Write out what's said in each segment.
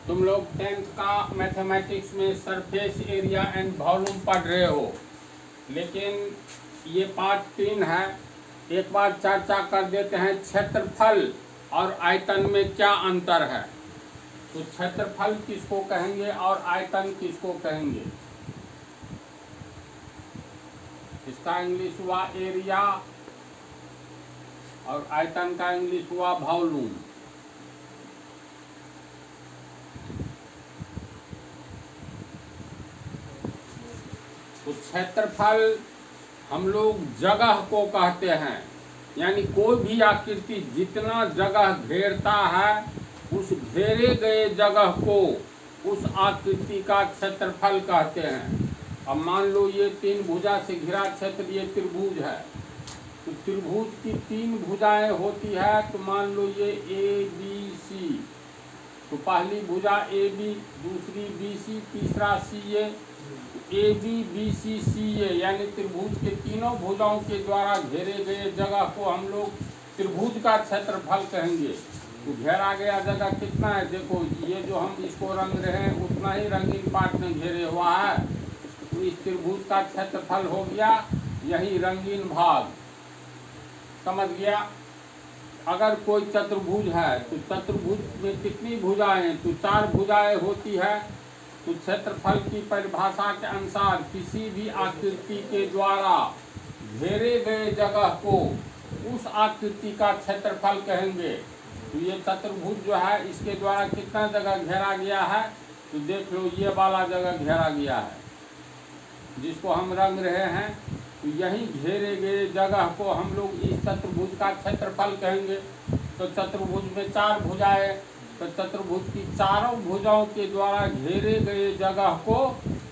तुम लोग 10th का मैथमेटिक्स में सरफेस एरिया एंड वॉल्यूम पढ़ रहे हो, लेकिन ये पार्ट 3 है। एक बार चर्चा कर देते हैं क्षेत्रफल और आयतन में क्या अंतर है। तो क्षेत्रफल किसको कहेंगे और आयतन किसको कहेंगे? इसका इंग्लिश हुआ एरिया और आयतन का इंग्लिश हुआ वॉल्यूम। तो क्षेत्रफल हम लोग जगह को कहते हैं, यानी कोई भी आकृति जितना जगह घेरता है उस घेरे गए जगह को उस आकृति का क्षेत्रफल कहते हैं। अब मान लो ये 3 भुजा से घिरा क्षेत्र, ये त्रिभुज है। तो त्रिभुज की 3 भुजाएं होती है। तो मान लो ये ABC, तो पहली भुजा AB, दूसरी BC, तीसरा CA। ABBCCA यानी त्रिभुज के तीनों भुजाओं के द्वारा घेरे गए जगह को हम लोग त्रिभुज का क्षेत्रफल कहेंगे। तो घेरा गया जगह कितना है? देखो ये जो हम इसको रंग रहे हैं उतना ही रंगीन पार्ट में घेरे हुआ है। तो इस त्रिभुज का क्षेत्रफल हो गया यही रंगीन भाग। समझ गया? अगर कोई चतुर्भुज है तो चतुर्भुज में कितनी भुजाएं? तो 4 भुजाएं होती है। तो क्षेत्रफल की परिभाषा के अनुसार किसी भी आकृति के द्वारा घेरे गए जगह को उस आकृति का क्षेत्रफल कहेंगे। तो ये चतुर्भुज जो है इसके द्वारा कितना जगह घेरा गया है? तो देख लो ये वाला जगह घेरा गया है जिसको हम रंग रहे हैं। तो यही घेरे गए जगह को हम लोग इस चतुर्भुज का क्षेत्रफल कहेंगे। तो चतुर्भुज में 4 भुजाएं, तो चतुर्भुज की चारों भुजाओं के द्वारा घेरे गए जगह को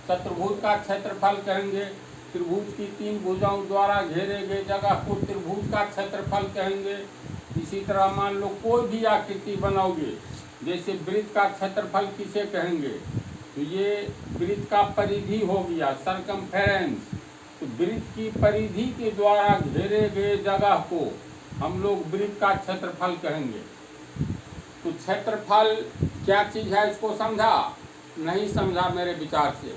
चतुर्भुज का क्षेत्रफल कहेंगे। त्रिभुज की 3 भुजाओं द्वारा घेरे गए जगह को त्रिभुज का क्षेत्रफल कहेंगे। इसी तरह मान लो कोई भी आकृति बनाओगे, जैसे वृत्त का क्षेत्रफल किसे कहेंगे? तो ये वृत्त का परिधि हो गया, सरकमफेरेंस। तो वृत्त की परिधि के द्वारा घेरे गए जगह को हम लोग वृत्त का क्षेत्रफल कहेंगे। तो क्षेत्रफल क्या चीज है इसको समझा? नहीं समझा मेरे विचार से।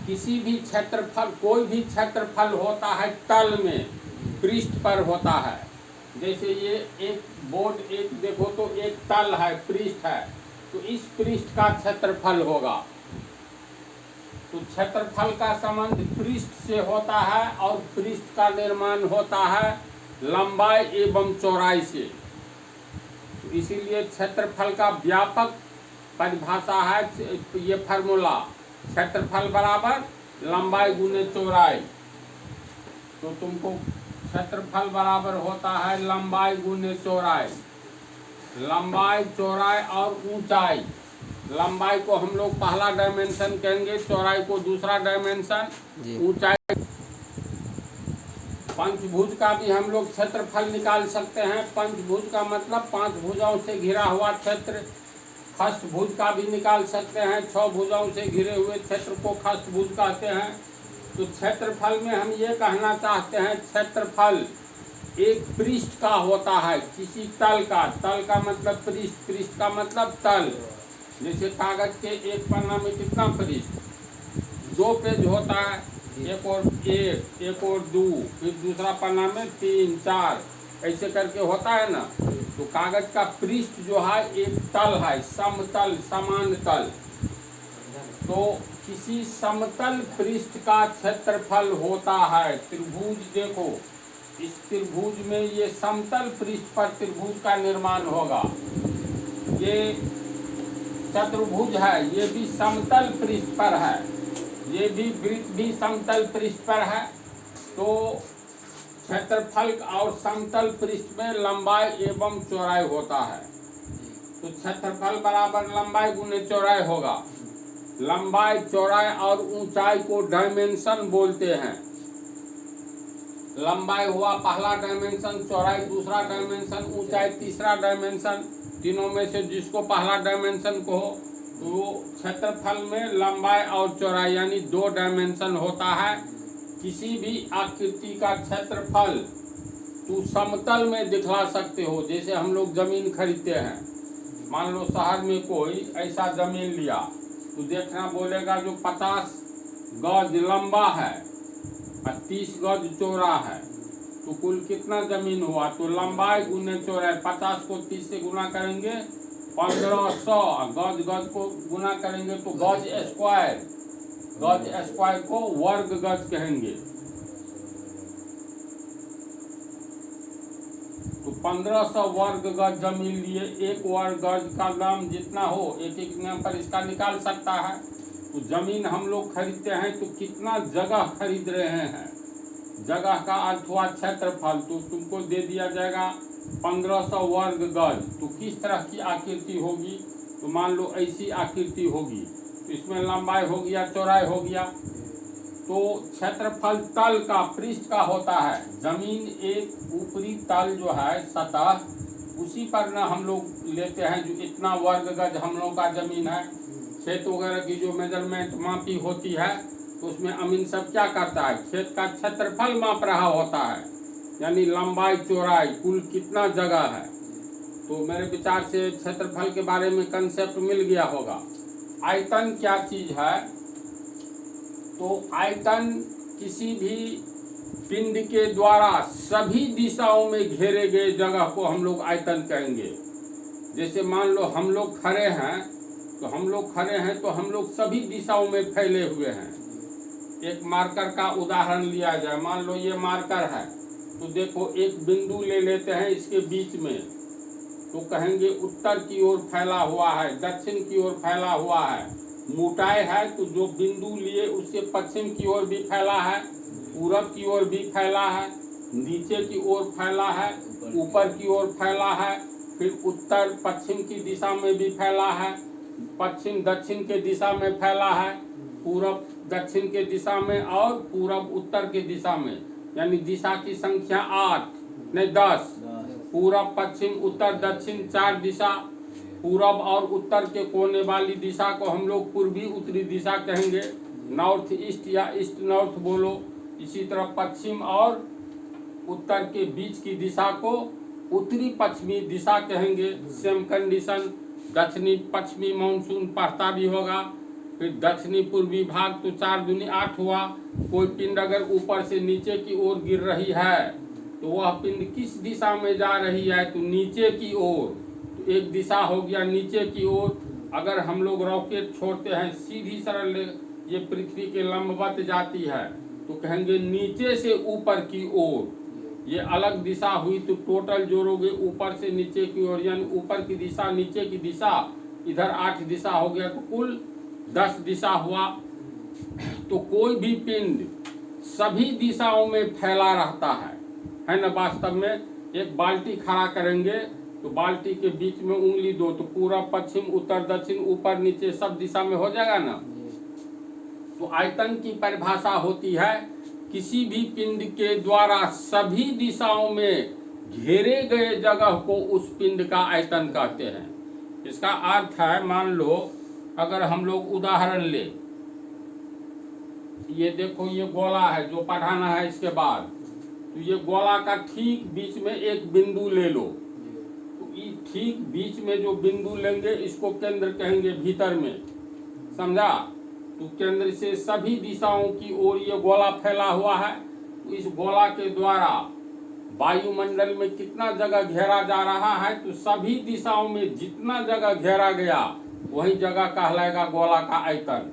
किसी भी क्षेत्रफल, कोई भी क्षेत्रफल होता है तल में, पृष्ठ पर होता है। जैसे ये एक बोर्ड, एक देखो तो एक तल है, पृष्ठ है, तो इस पृष्ठ का क्षेत्रफल होगा। तो क्षेत्रफल का संबंध पृष्ठ से होता है और पृष्ठ का निर्माण होता है लंबाई एवं चौड़ाई से। इसीलिए क्षेत्रफल का व्यापक परिभाषा है ये फार्मूला, क्षेत्रफल बराबर लंबाई गुने चौड़ाई। तो तुमको क्षेत्रफल बराबर होता है लंबाई गुने चौड़ाई। लंबाई, चौड़ाई और ऊंचाई। लंबाई को हम लोग पहला डायमेंशन कहेंगे, चौड़ाई को दूसरा डायमेंशन, ऊंचाई। पंचभुज का भी हम लोग क्षेत्रफल निकाल सकते हैं। पंचभुज का मतलब 5 भुजाओं से घिरा हुआ क्षेत्र। खष्टभुज का भी निकाल सकते हैं, 6 भुजाओं से घिरे हुए क्षेत्र को खष्टभुज कहते हैं। तो क्षेत्रफल में हम ये कहना चाहते हैं, क्षेत्रफल एक पृष्ठ का होता है, किसी तल का। तल का मतलब पृष्ठ, पृष्ठ का मतलब तल। जैसे कागज के एक पन्ना में कितना पृष्ठ? 2 पेज होता है, एक और 2, फिर दूसरा पन्ना में 3, 4, ऐसे करके होता है ना। तो कागज का पृष्ठ जो है एक तल है, समतल, समान तल। तो किसी समतल पृष्ठ का क्षेत्रफल होता है त्रिभुज। देखो इस त्रिभुज में ये समतल पृष्ठ पर त्रिभुज का निर्माण होगा। ये चतुर्भुज है, ये भी समतल पृष्ठ पर है, ये भी वृत्त भी समतल पृष्ठ पर है। तो क्षेत्रफल और समतल पृष्ठ में लंबाई एवं चौड़ाई होता है। तो क्षेत्रफल बराबर लंबाई गुने चौड़ाई होगा। लंबाई, चौड़ाई और ऊंचाई को डायमेंशन बोलते हैं। लंबाई हुआ पहला डायमेंशन, चौड़ाई दूसरा डायमेंशन, ऊंचाई तीसरा डायमेंशन। तीनों में से जिसको पहला डायमेंशन कहो तो क्षेत्रफल में लंबाई और चौड़ाई यानी 2 डायमेंशन होता है। किसी भी आकृति का क्षेत्रफल तो समतल में दिखला सकते हो। जैसे हम लोग जमीन खरीदते हैं मान लो शहर में कोई ऐसा जमीन लिया तो देखना बोलेगा जो 50 गज लंबा है और 30 गज चौड़ा है तो कुल कितना जमीन हुआ, तो लंबाई गुने चौड़ाई, 50 को 30 से गुना करेंगे 1500, गज गज को गुना करेंगे तो गज स्क्वायर को वर्ग गज कहेंगे। तो 1500 वर्ग गज जमीन लिए, एक वर्ग गज का दाम जितना हो एक एक नाम पर इसका निकाल सकता है। तो जमीन हम लोग खरीदते हैं तो कितना जगह खरीद रहे हैं, जगह का अर्थ हुआ क्षेत्रफल, तो तुमको दे दिया जाएगा 1500 वर्ग गज। तो किस तरह की आकृति होगी, तो मान लो ऐसी आकृति होगी, तो इसमें लंबाई हो गया चौड़ाई हो गया। तो क्षेत्रफल तल का पृष्ठ का होता है, जमीन एक ऊपरी तल जो है सतह, उसी पर ना हम लोग लेते हैं जो इतना वर्ग गज हम लोग का जमीन है। खेत वगैरह की जो मेजरमेंट मापी होती है तो उसमें अमीन सब क्या करता है, खेत का क्षेत्रफल माप रहा होता है, यानी लंबाई चौड़ाई कुल कितना जगह है। तो मेरे विचार से क्षेत्रफल के बारे में कंसेप्ट मिल गया होगा। आयतन क्या चीज है, तो आयतन किसी भी पिंड के द्वारा सभी दिशाओं में घेरे गए जगह को हम लोग आयतन कहेंगे। जैसे मान लो हम लोग खड़े हैं तो हम लोग सभी दिशाओं में फैले हुए हैं। एक मार्कर का उदाहरण लिया जाए, मान लो ये मार्कर है तो देखो एक बिंदु ले लेते हैं इसके बीच में, तो कहेंगे उत्तर की ओर फैला हुआ है, दक्षिण की ओर फैला हुआ है। मोटाई है तो जो बिंदु लिए उससे पश्चिम की ओर भी फैला है, पूरब की ओर भी फैला है, नीचे की ओर फैला है, ऊपर की ओर फैला है, फिर उत्तर पश्चिम की दिशा में भी फैला है, पश्चिम दक्षिण के दिशा में फैला है, पूरब दक्षिण के दिशा में और पूरब उत्तर के दिशा में, यानी दिशा की संख्या 8 नहीं 10, पूरब पश्चिम उत्तर दक्षिण 4 दिशा। पूरब और उत्तर के कोने वाली दिशा को हम लोग पूर्वी उत्तरी दिशा कहेंगे, नॉर्थ ईस्ट या ईस्ट नॉर्थ बोलो। इसी तरह पश्चिम और उत्तर के बीच की दिशा को उत्तरी पश्चिमी दिशा कहेंगे। सेम कंडीशन दक्षिणी पश्चिमी मानसून पढ़ता भी होगा। फिर दक्षिणी पूर्वी भाग तो 4 दूनी 8 हुआ। कोई पिंड अगर ऊपर से नीचे की ओर गिर रही है तो वह पिंड किस दिशा में जा रही है, तो नीचे की ओर, तो एक दिशा हो गया नीचे की ओर। अगर हम लोग रॉकेट छोड़ते हैं सीधी सरल ये पृथ्वी के लंबवत जाती है तो कहेंगे नीचे से ऊपर की ओर, ये अलग दिशा हुई। तो टोटल जोड़ोगे ऊपर से नीचे की ओर, यानी ऊपर की दिशा नीचे की दिशा, इधर 8 दिशा हो गया तो कुल 10 दिशा हुआ। तो कोई भी पिंड सभी दिशाओं में फैला रहता है ना। वास्तव में एक बाल्टी खड़ा करेंगे तो बाल्टी के बीच में उंगली दो तो पूरब पश्चिम उत्तर दक्षिण ऊपर नीचे सब दिशा में हो जाएगा ना। तो आयतन की परिभाषा होती है किसी भी पिंड के द्वारा सभी दिशाओं में घेरे गए जगह को उस पिंड का आयतन कहते हैं। इसका अर्थ है, मान लो अगर हम लोग उदाहरण ले, ये देखो ये गोला है जो पढ़ाना है इसके बाद, तो ये गोला का ठीक बीच में एक बिंदु ले लो। तो ये ठीक बीच में जो बिंदु लेंगे इसको केंद्र कहेंगे भीतर में, समझा। तो केंद्र से सभी दिशाओं की ओर ये गोला फैला हुआ है। तो इस गोला के द्वारा वायुमंडल में कितना जगह घेरा जा रहा है, तो सभी दिशाओं में जितना जगह घेरा गया वही जगह कहलाएगा गोला का आयतन।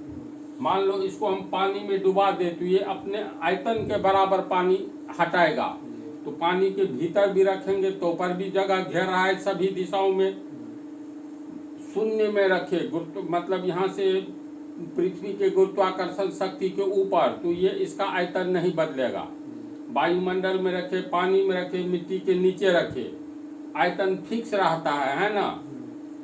मान लो इसको हम पानी में डुबा दे तो ये अपने आयतन के बराबर पानी हटाएगा। तो पानी के भीतर भी रखेंगे तो पर भी जगह घेर रहा है सभी दिशाओं में। शून्य में रखे मतलब यहाँ से पृथ्वी के गुरुत्वाकर्षण शक्ति के ऊपर, तो ये इसका आयतन नहीं बदलेगा। वायुमंडल में रखे, पानी में रखे, मिट्टी के नीचे रखे, आयतन फिक्स रहता है ना।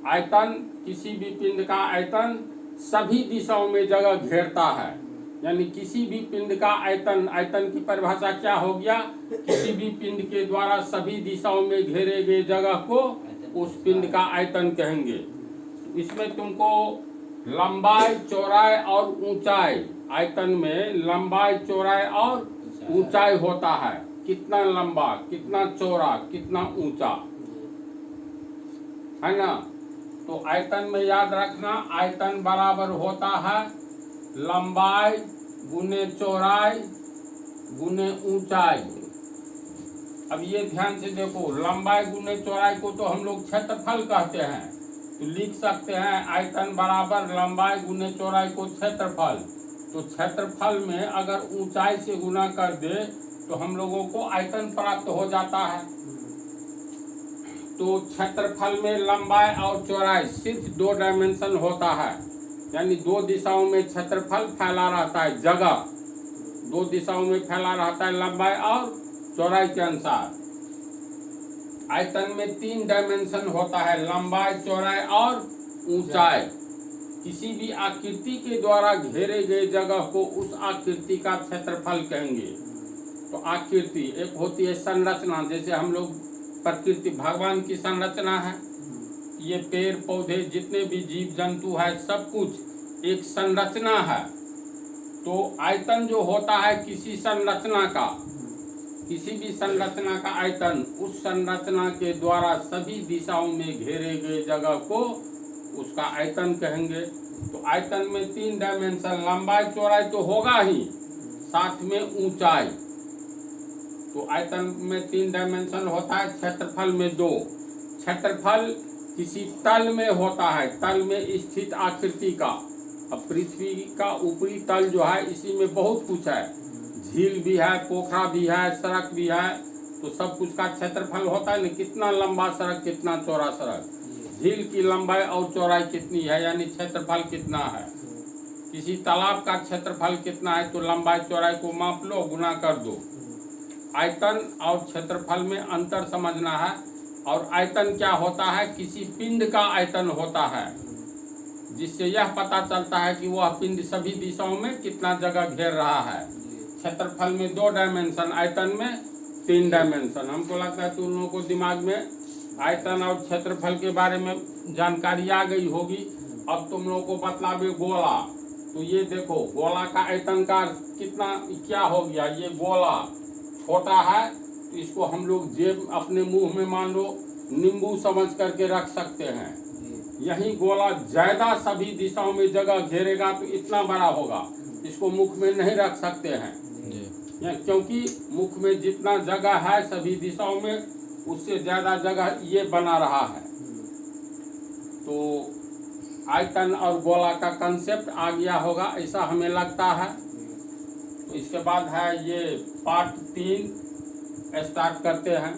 आयतन किसी भी पिंड का आयतन सभी दिशाओं में जगह घेरता है, यानी किसी भी पिंड का आयतन, आयतन की परिभाषा क्या हो गया, किसी भी पिंड के द्वारा सभी दिशाओं में घेरे गए जगह को उस पिंड का आयतन कहेंगे। इसमें तुमको लंबाई चौड़ाई और ऊंचाई, आयतन में लंबाई चौड़ाई और ऊंचाई होता है, कितना लंबा कितना चौड़ा कितना ऊंचा, है ना। तो आयतन में याद रखना, आयतन बराबर होता है लंबाई गुने चौड़ाई गुने ऊंचाई। अब ये ध्यान से देखो, लंबाई गुने चौड़ाई को तो हम लोग क्षेत्रफल कहते हैं, तो लिख सकते हैं आयतन बराबर लंबाई गुने चौड़ाई को क्षेत्रफल। तो क्षेत्रफल में अगर ऊंचाई से गुना कर दे तो हम लोगों को आयतन प्राप्त हो जाता है। तो क्षेत्रफल में लंबाई और चौड़ाई सिर्फ 2 डायमेंशन होता है, यानी 2 दिशाओं में क्षेत्रफल फैला रहता है, जगह 2 दिशाओं में फैला रहता है लंबाई और चौड़ाई के अनुसार। आयतन में 3 डायमेंशन होता है, लंबाई चौड़ाई और ऊंचाई। किसी भी आकृति के द्वारा घेरे गए जगह को उस आकृति का क्षेत्रफल कहेंगे। तो आकृति एक होती है संरचना, जैसे हम लोग प्रकृति भगवान की संरचना है, ये पेड़ पौधे जितने भी जीव जंतु है सब कुछ एक संरचना है। तो आयतन जो होता है किसी संरचना का, किसी भी संरचना का आयतन उस संरचना के द्वारा सभी दिशाओं में घेरे गए जगह को उसका आयतन कहेंगे। तो आयतन में 3 डायमेंशन, लंबाई चौड़ाई तो होगा ही, साथ में ऊंचाई। तो आयतन में 3 डायमेंशन होता है, क्षेत्रफल में 2। क्षेत्रफल किसी तल में होता है, तल में स्थित आकृति का। अब पृथ्वी का ऊपरी तल जो है इसी में बहुत कुछ है, झील भी है, पोखरा भी है, सड़क भी है, तो सब कुछ का क्षेत्रफल होता है ना, कितना लंबा सड़क कितना चौड़ा सड़क, झील की लंबाई और चौड़ाई कितनी है, यानी क्षेत्रफल कितना है। किसी तालाब का क्षेत्रफल कितना है तो लंबाई चौड़ाई को माप लो, गुना कर दो। आयतन और क्षेत्रफल में अंतर समझना है। और आयतन क्या होता है, किसी पिंड का आयतन होता है, जिससे यह पता चलता है कि वह पिंड सभी दिशाओं में कितना जगह घेर रहा है। क्षेत्रफल में 2 डायमेंशन, आयतन में 3 डायमेंशन। हमको लगता है तुम लोगों को दिमाग में आयतन और क्षेत्रफल के बारे में जानकारी आ गई होगी। अब तुम लोगों को बतलावे गोला। तो ये देखो गोला का आयतन का कितना क्या हो गया, ये गोला छोटा है तो इसको हम लोग जेब अपने मुंह में मान लो नींबू समझ करके रख सकते हैं। यही गोला ज्यादा सभी दिशाओं में जगह घेरेगा तो इतना बड़ा होगा, इसको मुख में नहीं रख सकते हैं, क्योंकि मुख में जितना जगह है सभी दिशाओं में उससे ज्यादा जगह ये बना रहा है। तो आयतन और गोला का कंसेप्ट आ गया होगा ऐसा हमें लगता है। तो इसके बाद है ये पार्ट 3 स्टार्ट करते हैं।